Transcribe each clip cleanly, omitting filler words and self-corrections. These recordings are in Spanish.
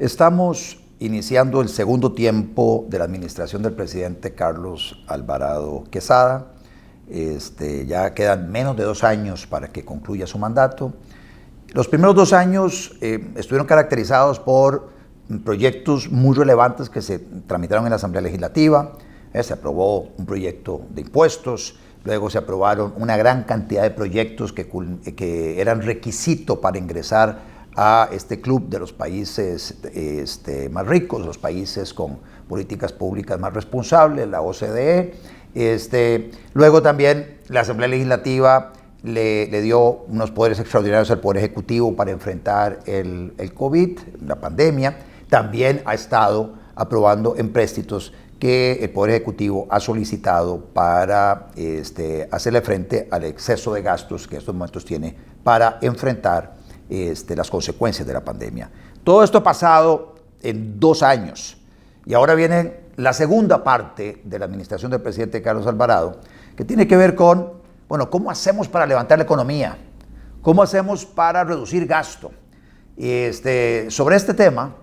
Estamos iniciando el segundo tiempo de la administración del presidente Carlos Alvarado Quesada. Ya quedan menos de 2 años para que concluya su mandato. Los primeros 2 años estuvieron caracterizados por proyectos muy relevantes que se tramitaron en la Asamblea Legislativa. Se aprobó un proyecto de impuestos, luego se aprobaron una gran cantidad de proyectos que eran requisito para ingresar a este club de los países más ricos, los países con políticas públicas más responsables, la OCDE. Luego también la Asamblea Legislativa le dio unos poderes extraordinarios al Poder Ejecutivo para enfrentar el COVID, la pandemia. También ha estado aprobando empréstitos que el Poder Ejecutivo ha solicitado para hacerle frente al exceso de gastos que en estos momentos tiene para enfrentar las consecuencias de la pandemia. Todo esto ha pasado en 2 años y ahora viene la segunda parte de la administración del presidente Carlos Alvarado, que tiene que ver con, ¿cómo hacemos para levantar la economía? ¿Cómo hacemos para reducir gasto? Sobre este tema,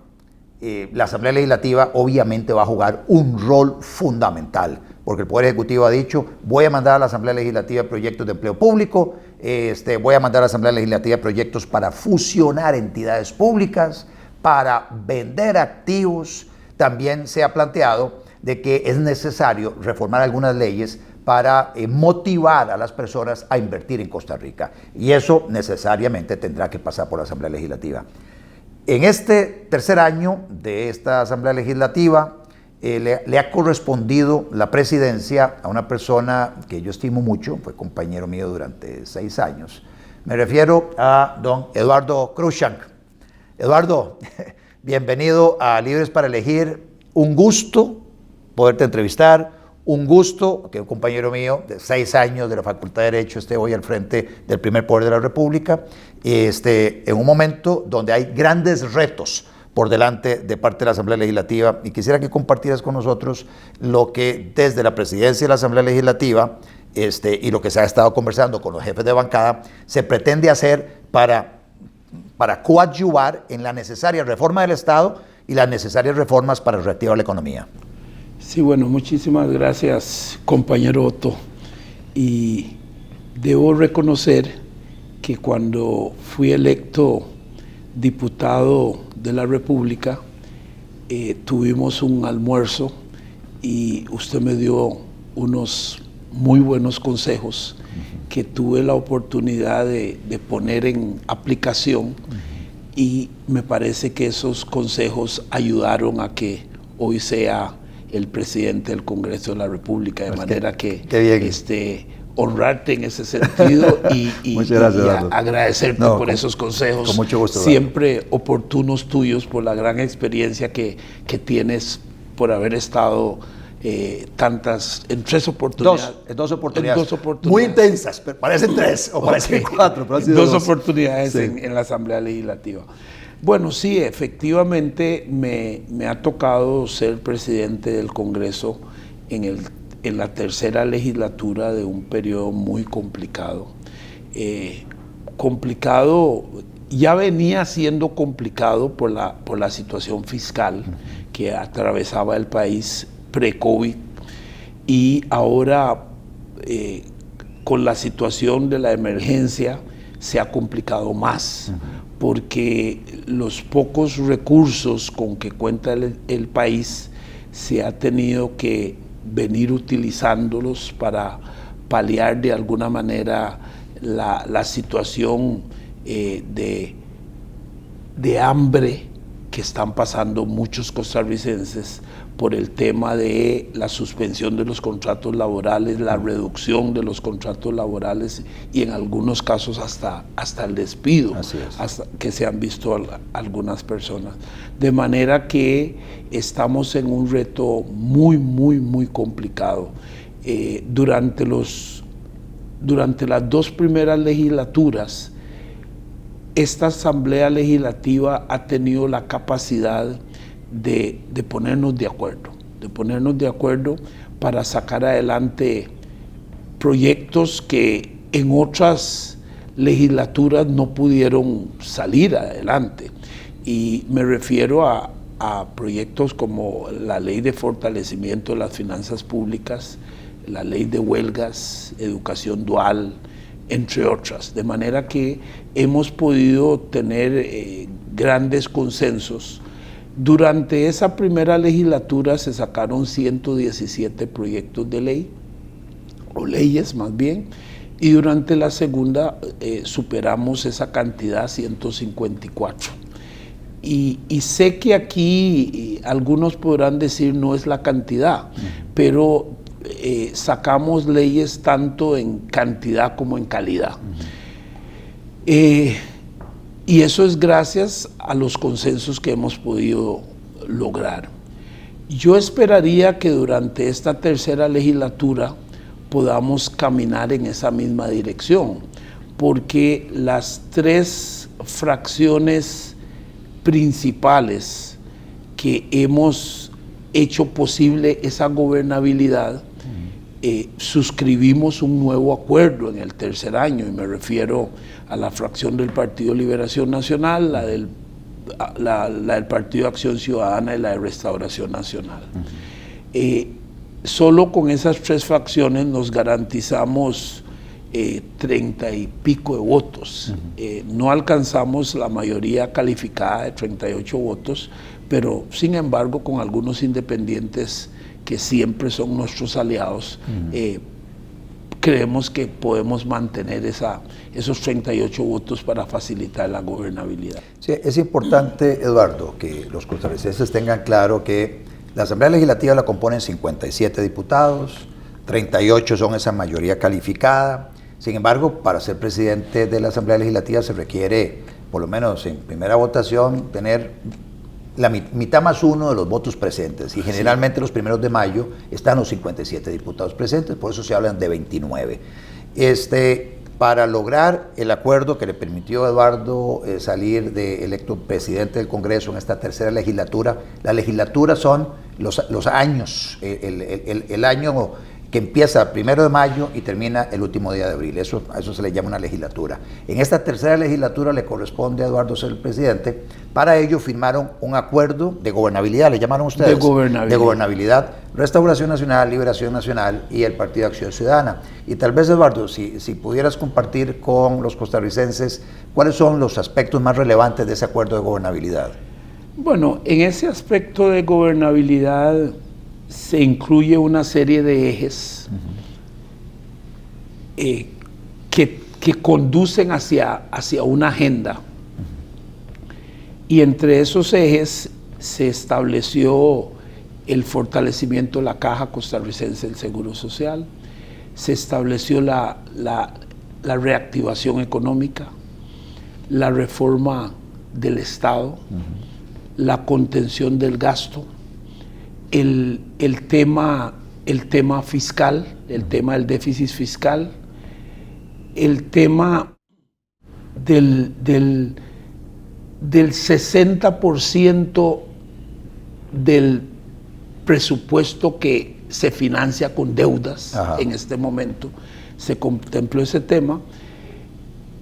la Asamblea Legislativa obviamente va a jugar un rol fundamental, porque el Poder Ejecutivo ha dicho: voy a mandar a la Asamblea Legislativa proyectos de empleo público, voy a mandar a la Asamblea Legislativa proyectos para fusionar entidades públicas, para vender activos. También se ha planteado de que es necesario reformar algunas leyes para motivar a las personas a invertir en Costa Rica, y eso necesariamente tendrá que pasar por la Asamblea Legislativa. En este tercer año de esta Asamblea Legislativa le ha correspondido la presidencia a una persona que yo estimo mucho, fue compañero mío durante 6 años. Me refiero a don Eduardo Cruikshank. Eduardo, bienvenido a Libres para Elegir. Un gusto poderte entrevistar. Un gusto que un compañero mío de 6 años de la Facultad de Derecho esté hoy al frente del primer poder de la República, en un momento donde hay grandes retos por delante de parte de la Asamblea Legislativa, y quisiera que compartieras con nosotros lo que desde la presidencia de la Asamblea Legislativa y lo que se ha estado conversando con los jefes de bancada se pretende hacer para coadyuvar en la necesaria reforma del Estado y las necesarias reformas para reactivar la economía. Sí, bueno, muchísimas gracias, compañero Otto. Y debo reconocer que cuando fui electo diputado de la República, tuvimos un almuerzo y usted me dio unos muy buenos consejos que tuve la oportunidad de poner en aplicación, y me parece que esos consejos ayudaron a que hoy sea el presidente del Congreso de la República, de manera que honrarte en ese sentido y agradecerte por esos consejos, con mucho gusto, siempre oportunos tuyos, por la gran experiencia que tienes por haber estado en 3 oportunidades. Dos oportunidades. Muy intensas, pero parecen 3 o parecen 4, pero han sido 2 oportunidades en la Asamblea Legislativa. Bueno, sí, efectivamente me ha tocado ser presidente del Congreso en la tercera legislatura de un periodo muy complicado. Ya venía siendo complicado por la situación fiscal que atravesaba el país pre-COVID, y ahora con la situación de la emergencia se ha complicado más, porque los pocos recursos con que cuenta el país se ha tenido que venir utilizándolos para paliar de alguna manera la situación de hambre que están pasando muchos costarricenses por el tema de la suspensión de los contratos laborales, la reducción de los contratos laborales y en algunos casos hasta el despido, hasta que se han visto algunas personas. De manera que estamos en un reto muy, muy, muy complicado. Durante las 2 primeras legislaturas, esta Asamblea Legislativa ha tenido la capacidad de ponernos de acuerdo para sacar adelante proyectos que en otras legislaturas no pudieron salir adelante. Y me refiero a proyectos como la ley de fortalecimiento de las finanzas públicas, la ley de huelgas, educación dual, entre otras. De manera que hemos podido tener grandes consensos. Durante esa primera legislatura se sacaron 117 proyectos de ley, o leyes más bien, y durante la segunda superamos esa cantidad, 154. Y sé que aquí algunos podrán decir no es la cantidad, pero sacamos leyes tanto en cantidad como en calidad. Y eso es gracias a los consensos que hemos podido lograr. Yo esperaría que durante esta tercera legislatura podamos caminar en esa misma dirección, porque las tres fracciones principales que hemos hecho posible esa gobernabilidad, suscribimos un nuevo acuerdo en el tercer año, y me refiero a la fracción del Partido Liberación Nacional, la del Partido Acción Ciudadana y la de Restauración Nacional. Solo con esas tres fracciones nos garantizamos 30 y pico de votos. No alcanzamos la mayoría calificada de 38 votos, pero sin embargo con algunos independientes que siempre son nuestros aliados, creemos que podemos mantener esos 38 votos para facilitar la gobernabilidad. Sí, es importante, Eduardo, que los costarricenses tengan claro que la Asamblea Legislativa la componen 57 diputados, 38 son esa mayoría calificada. Sin embargo, para ser presidente de la Asamblea Legislativa se requiere, por lo menos en primera votación, tener la mitad más uno de los votos presentes, y generalmente los primeros de mayo están los 57 diputados presentes, por eso se hablan de 29. Para lograr el acuerdo que le permitió a Eduardo salir de electo presidente del Congreso en esta tercera legislatura, la legislatura son los años, el año que empieza el 1 de mayo y termina el último día de abril. A eso se le llama una legislatura. En esta tercera legislatura le corresponde a Eduardo ser el presidente. Para ello firmaron un acuerdo de gobernabilidad, ¿le llamaron ustedes? De gobernabilidad. Restauración Nacional, Liberación Nacional y el Partido Acción Ciudadana. Y tal vez, Eduardo, si pudieras compartir con los costarricenses cuáles son los aspectos más relevantes de ese acuerdo de gobernabilidad. Bueno, en ese aspecto de gobernabilidad se incluye una serie de ejes que conducen hacia una agenda. Y entre esos ejes se estableció el fortalecimiento de la Caja Costarricense del Seguro Social, se estableció la reactivación económica, la reforma del Estado, la contención del gasto, el tema fiscal, el tema del déficit fiscal, el tema del 60% del presupuesto que se financia con deudas. En este momento se contempló ese tema,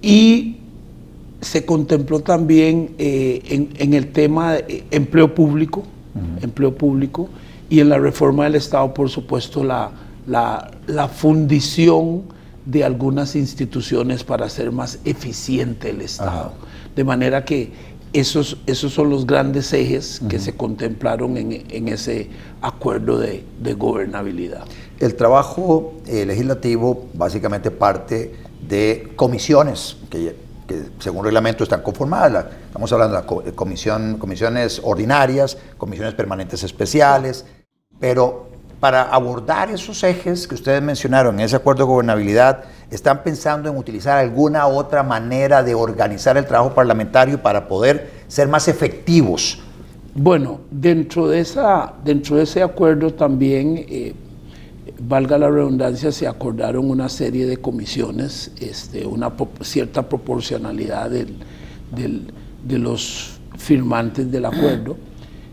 y se contempló también en el tema de empleo público, y en la reforma del Estado, por supuesto, la fundición de algunas instituciones para hacer más eficiente el Estado. De manera que esos son los grandes ejes que se contemplaron en ese acuerdo de gobernabilidad. El trabajo legislativo básicamente parte de comisiones que según reglamento están conformadas. Estamos hablando de comisiones ordinarias, comisiones permanentes especiales, pero para abordar esos ejes que ustedes mencionaron en ese acuerdo de gobernabilidad, ¿están pensando en utilizar alguna otra manera de organizar el trabajo parlamentario para poder ser más efectivos? Bueno, dentro de ese acuerdo también, valga la redundancia, se acordaron una serie de comisiones, una cierta proporcionalidad de los firmantes del acuerdo,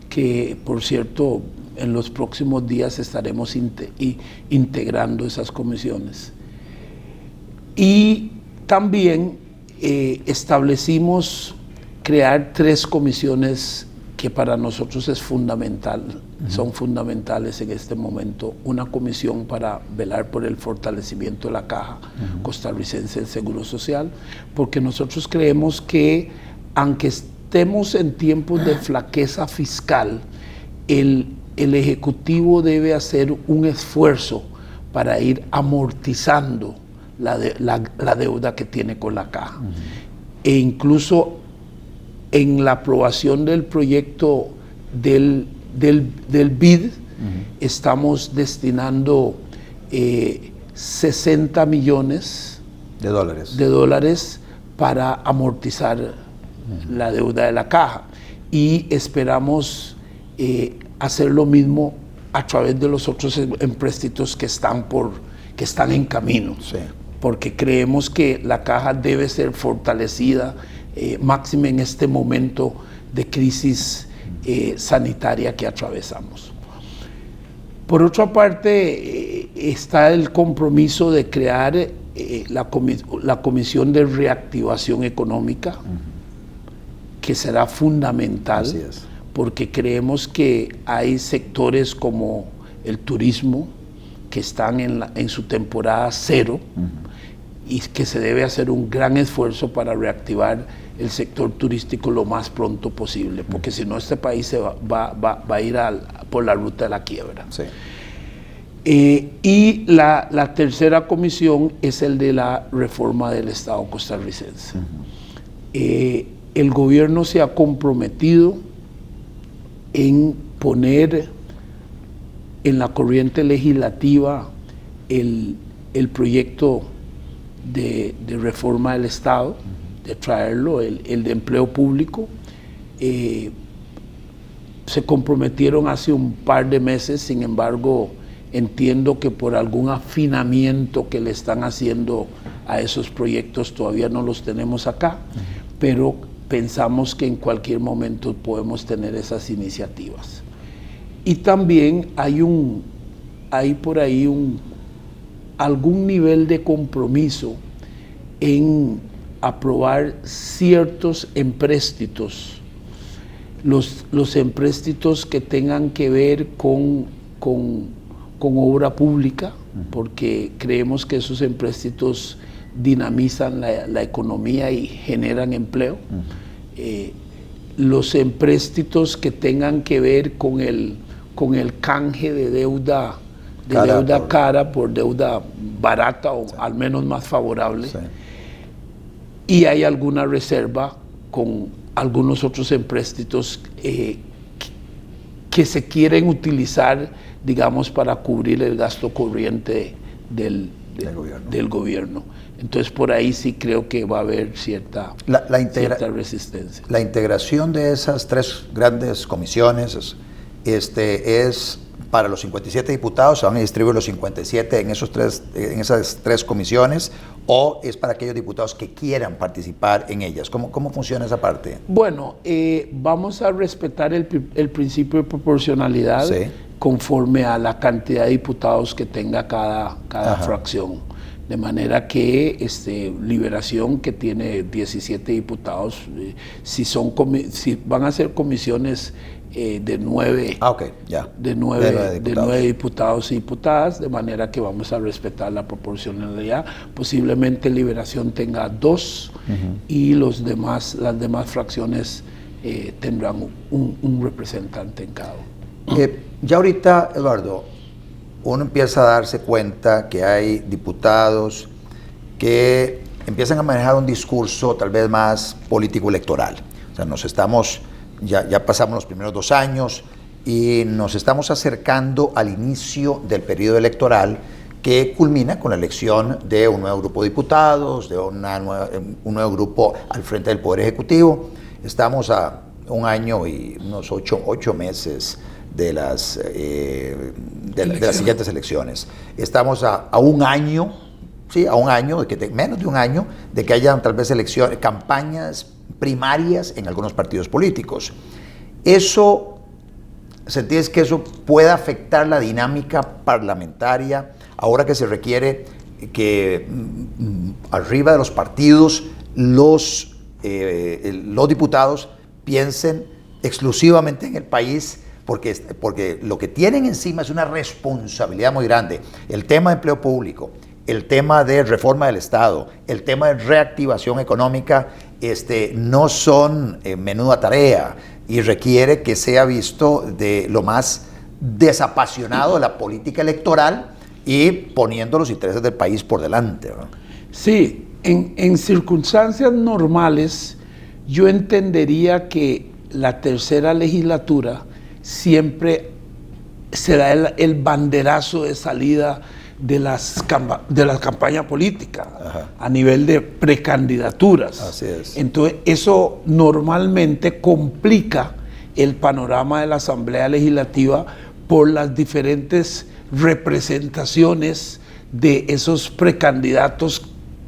que por cierto en los próximos días estaremos integrando esas comisiones. Y también establecimos crear 3 comisiones que para nosotros es fundamental, son fundamentales en este momento. Una comisión para velar por el fortalecimiento de la Caja Costarricense del Seguro Social, porque nosotros creemos que, aunque estemos en tiempos de flaqueza fiscal, el Ejecutivo debe hacer un esfuerzo para ir amortizando la deuda que tiene con la Caja. E incluso en la aprobación del proyecto del BID, estamos destinando 60 millones de dólares para amortizar la deuda de la Caja, y esperamos hacer lo mismo a través de los otros empréstitos que están en camino, porque creemos que la Caja debe ser fortalecida, máxime en este momento de crisis sanitaria que atravesamos. Por otra parte, está el compromiso de crear la Comisión de Reactivación Económica, que será fundamental, porque creemos que hay sectores como el turismo que están en su temporada cero, y que se debe hacer un gran esfuerzo para reactivar el sector turístico lo más pronto posible, porque si no este país se va a ir por la ruta de la quiebra. Y la tercera comisión es el de la reforma del Estado costarricense. El gobierno se ha comprometido en poner en la corriente legislativa el proyecto de reforma del Estado, de traerlo, el de empleo público. Se comprometieron hace un par de meses, sin embargo, entiendo que por algún afinamiento que le están haciendo a esos proyectos todavía no los tenemos acá, pero pensamos que en cualquier momento podemos tener esas iniciativas. Y también hay por ahí algún nivel de compromiso en aprobar ciertos empréstitos, los empréstitos que tengan que ver con obra pública, porque creemos que esos empréstitos dinamizan la economía y generan empleo. Los empréstitos que tengan que ver con el canje de deuda cara por deuda barata o al menos más favorable. Y hay alguna reserva con algunos otros empréstitos que se quieren utilizar, digamos, para cubrir el gasto corriente del gobierno. Entonces, por ahí sí creo que va a haber cierta resistencia. La integración de esas 3 grandes comisiones es para los 57 diputados, se van a distribuir los 57 en esas 3 comisiones, o es para aquellos diputados que quieran participar en ellas. ¿Cómo funciona esa parte? Bueno, vamos a respetar el principio de proporcionalidad conforme a la cantidad de diputados que tenga cada fracción. De manera que Liberación, que tiene 17 diputados, si van a ser comisiones de 9 diputados y diputadas, de manera que vamos a respetar la proporcionalidad. Posiblemente Liberación tenga 2 y las demás fracciones tendrán un representante en cada uno. Ya ahorita, Eduardo, uno empieza a darse cuenta que hay diputados que empiezan a manejar un discurso tal vez más político-electoral. O sea, ya pasamos los primeros 2 años y nos estamos acercando al inicio del periodo electoral, que culmina con la elección de un nuevo grupo de diputados, de un nuevo grupo al frente del Poder Ejecutivo. Estamos a 1 año y unos 8 meses de las siguientes elecciones. Estamos a 1 año, menos de 1 año, de que hayan tal vez campañas primarias en algunos partidos políticos. ¿Sentís que eso puede afectar la dinámica parlamentaria ahora que se requiere que arriba de los partidos los los diputados piensen exclusivamente en el país, porque lo que tienen encima es una responsabilidad muy grande. El tema de empleo público, el tema de reforma del Estado, el tema de reactivación económica, no son menuda tarea y requiere que sea visto de lo más desapasionado de la política electoral y poniendo los intereses del país por delante, ¿no? Sí, en circunstancias normales yo entendería que la tercera legislatura siempre será el banderazo de salida de la campaña política. Ajá. A nivel de precandidaturas. Así es. Entonces eso normalmente complica el panorama de la Asamblea Legislativa por las diferentes representaciones de esos precandidatos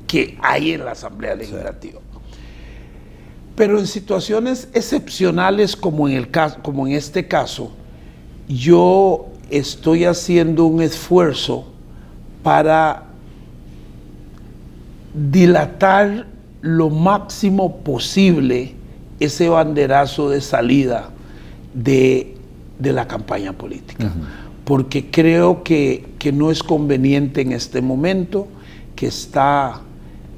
que hay en la Asamblea Legislativa. Sí. Pero en situaciones excepcionales como en este caso, yo estoy haciendo un esfuerzo para dilatar lo máximo posible ese banderazo de salida de la campaña política. Uh-huh. Porque creo que no es conveniente en este momento, que está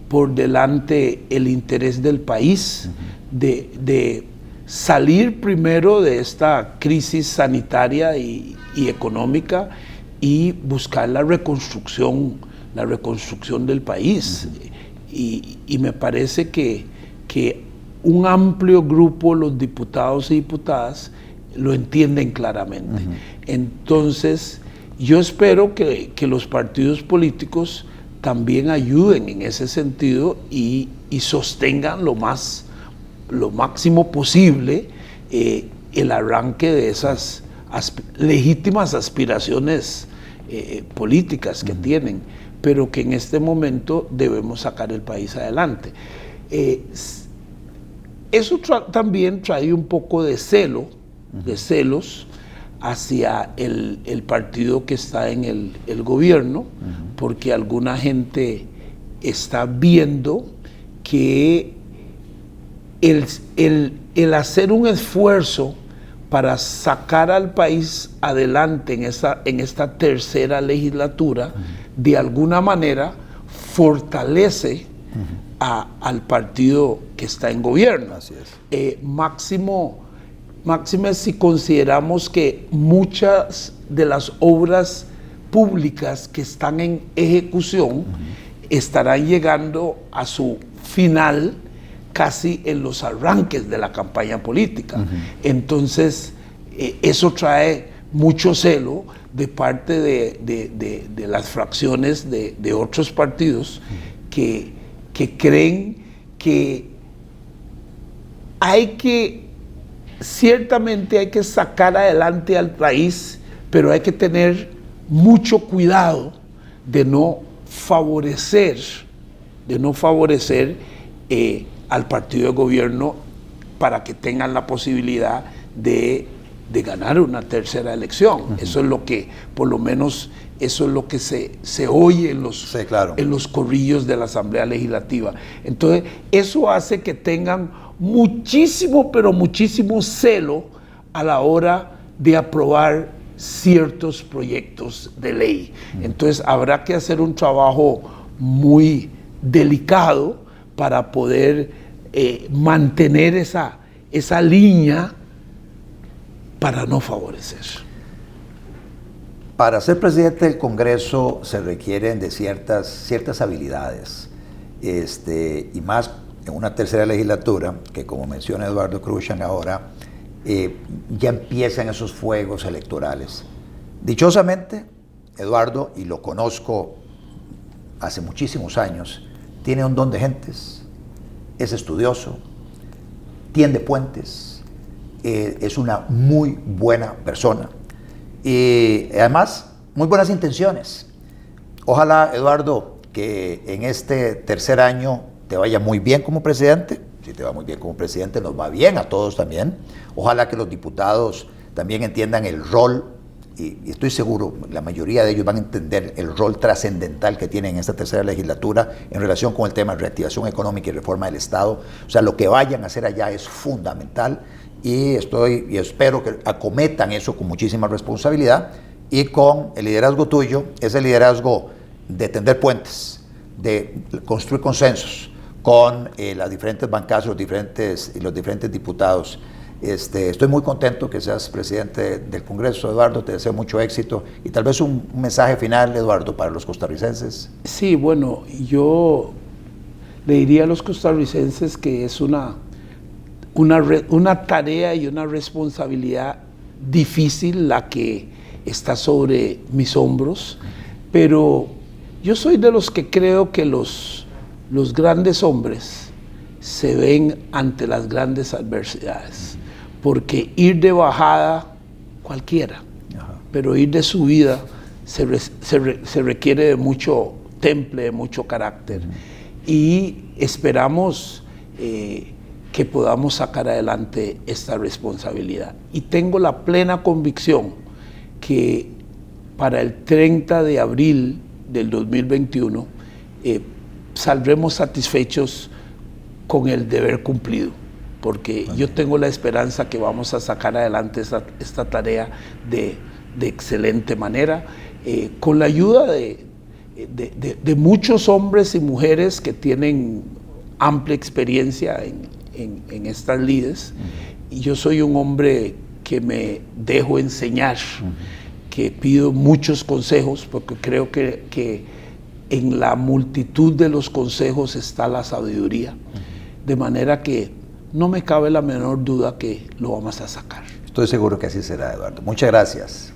por delante el interés del país, uh-huh, de salir primero de esta crisis sanitaria y económica y buscar la reconstrucción del país. Uh-huh. Y me parece que un amplio grupo, los diputados y diputadas, lo entienden claramente. Uh-huh. Entonces, yo espero que los partidos políticos también ayuden en ese sentido y sostengan lo máximo posible el arranque de esas legítimas aspiraciones políticas que tienen, pero que en este momento debemos sacar el país adelante. Eso también trae un poco de celos hacia el partido que está en el gobierno, porque alguna gente está viendo que el hacer un esfuerzo para sacar al país adelante en esta tercera legislatura, de alguna manera fortalece al partido que está en gobierno. Así es. Máxime si consideramos que muchas de las obras públicas que están en ejecución estarán llegando a su final casi en los arranques de la campaña política. Entonces, eso trae mucho celo de parte de las fracciones de otros partidos que creen que ciertamente hay que sacar adelante al país, pero hay que tener mucho cuidado de no favorecer al partido de gobierno para que tengan la posibilidad de ganar una tercera elección. Eso es lo que, por lo menos, eso es lo que se oye en los corrillos de la Asamblea Legislativa. Entonces, eso hace que tengan muchísimo, pero muchísimo celo a la hora de aprobar ciertos proyectos de ley. Entonces, habrá que hacer un trabajo muy delicado para poder mantener esa línea para no favorecer. Para ser presidente del Congreso se requieren de ciertas habilidades, y más en una tercera legislatura, que como menciona Eduardo Cruzan ahora, ya empiezan esos fuegos electorales. Dichosamente, Eduardo, y lo conozco hace muchísimos años, tiene un don de gentes, es estudioso, tiende puentes, es una muy buena persona y además muy buenas intenciones. Ojalá, Eduardo, que en este tercer año te vaya muy bien como presidente. Si te va muy bien como presidente, nos va bien a todos también. Ojalá que los diputados también entiendan el rol y estoy seguro, la mayoría de ellos van a entender el rol trascendental que tienen en esta tercera legislatura en relación con el tema de reactivación económica y reforma del Estado. O sea, lo que vayan a hacer allá es fundamental y espero que acometan eso con muchísima responsabilidad y con el liderazgo tuyo, ese liderazgo de tender puentes, de construir consensos con las diferentes bancadas y los diferentes diputados. Estoy muy contento que seas presidente del Congreso, Eduardo, te deseo mucho éxito y tal vez un mensaje final, Eduardo, para los costarricenses. Sí, bueno, yo le diría a los costarricenses que es una tarea y una responsabilidad difícil la que está sobre mis hombros, pero yo soy de los que creo que los grandes hombres se ven ante las grandes adversidades, porque ir de bajada cualquiera, pero ir de subida se requiere de mucho temple, de mucho carácter, y esperamos que podamos sacar adelante esta responsabilidad. Y tengo la plena convicción que para el 30 de abril del 2021 saldremos satisfechos con el deber cumplido, porque yo tengo la esperanza que vamos a sacar adelante esta tarea de excelente manera, con la ayuda de muchos hombres y mujeres que tienen amplia experiencia en estas lides. Y yo soy un hombre que me dejo enseñar, que pido muchos consejos, porque creo que en la multitud de los consejos está la sabiduría, de manera que no me cabe la menor duda que lo vamos a sacar. Estoy seguro que así será, Eduardo. Muchas gracias.